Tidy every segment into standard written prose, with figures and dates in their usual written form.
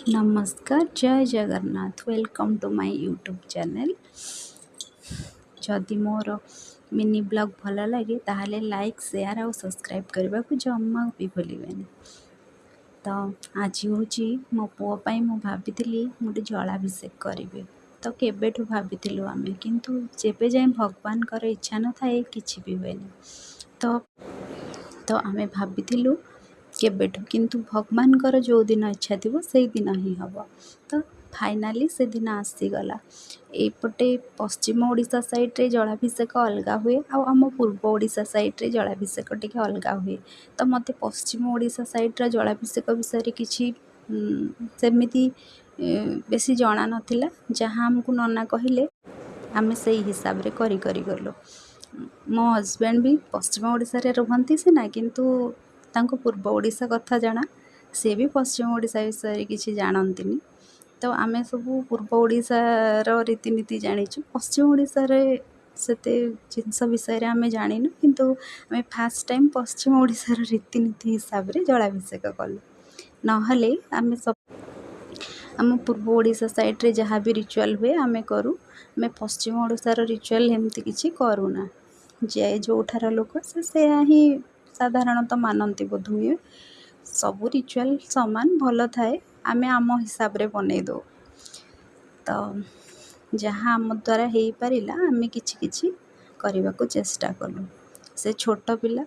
नमस्कार जय Jagannath welcome to my YouTube channel. जदि मोर मिनी ब्लॉग भल लगे ताहले लाइक शेयर और सब्सक्राइब करने को जमा भी भूलें। तो आज हूँ मो पुओं मु भाभी गोटे जलाभिषेक करी तो केबेठू भाभी आम किंतु जेबे जाए भगवान इच्छा न थाए किसी भी हुए तो आम भाभी केबेठू किंतु भगवान जो दिन इच्छा थी से दिन ही हम तो फाइनाली से दिन आसीगला। एपटे पश्चिम ओडिशा साइड्रे जलाभिषेक अलग हुए आम पूर्व ओडिशा साइड्रे जलाभिषेक टी अलग हुए। तो मत पश्चिम ओडिशा साइड्र जलाभिषेक विषय किसी सेमिति बेसी जना नाला जहाँ आमको नना कहले आम से हिसाब रे करी गलु। मो हजबैंड भी पश्चिम ओडिशा रे रुहंती सीना किंतु तांको पूर्व ओडिशा कथा जाना सी भी पश्चिम ओडिशा विषय किसी जानती। तो आम सब पूर्व ओडिशार रीतिनीति जानीचु पश्चिम ओडिशा रे सेते जिनस विषय आम जानिनु किंतु आम फास्ट टाइम पश्चिम ओडिशार रीतिनीति हिसाब रे जलाभिषेक कलु। नहले आम सब आम पूर्व ओडिशा साइड रे जहाँ भी रिचुअल हुए आम करूँ। आम पश्चिम ओडिशार रिचुअल एमती किसी करूना जे जो ठार लोक से ही साधारणतः मानती बोध हुए सबू रिचुअल सामान भल थाए आम आम हिसाब रे बनै दो। तो जहाँ आम द्वारा हो पारा आम कि करने को चेष्टा कलु। से छोट पिला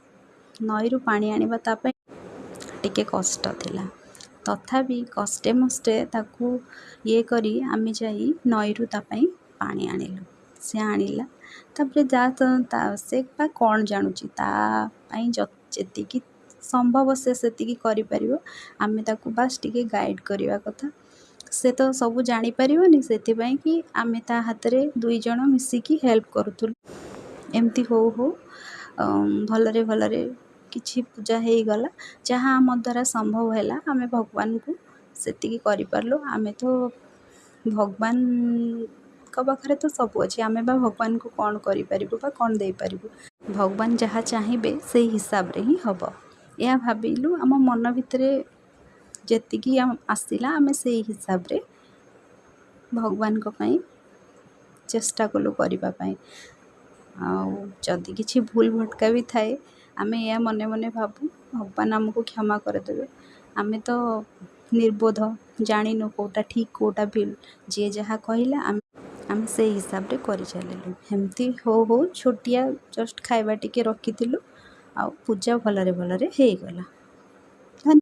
नईरू पानी आनिबा तापै टिके कष्ट थिला तथापि कष्टे मष्टे ताकू ये करी आम जाई नईरू तापै पानी आनिलु। से आनिला तापरे जा से कौन जानूची तापाई जेतिकी संभव से सेतिकी करि परिबो आमे ताकू बास टिके गाइड करवा कथा। से तो सब जानी परिबनी सेतिबाई कि आमे ता हाथ रे दुई जण मिसिकी हेल्प करूथुल। एमती हो भलरे भलरे किछि पूजा हे गला जहाँ आम द्वारा संभव हैला आमे भगवान को सेतिकी करि पारलो। आमे तो भगवान का पाखरे तो सब अच्छे आमे बा भगवान को कौन करि परिबो बा कौन दे परिबो भगवान जहाँ चाहिए से हिसाब रे ही हब या भाविलु। आम मन भितरे जेतिकी आसिला आमे से हिसाब रे भगवान को पई चेष्टा कलु करबा पई। जदि किछि भूल भटका भी थाए आमे या मने मने भाबू भगवान आमको क्षमा कर देबे। आमे तो निर्बोध जानिनु कोटा ठीक कोटा भूल जे जहाँ कहला आम से हिसाब रे करि चलिलु। एमती हो छोटिया जस्ट खाइबा टिके रखिथिलु आ पूजा भलरे भलरे हे गला।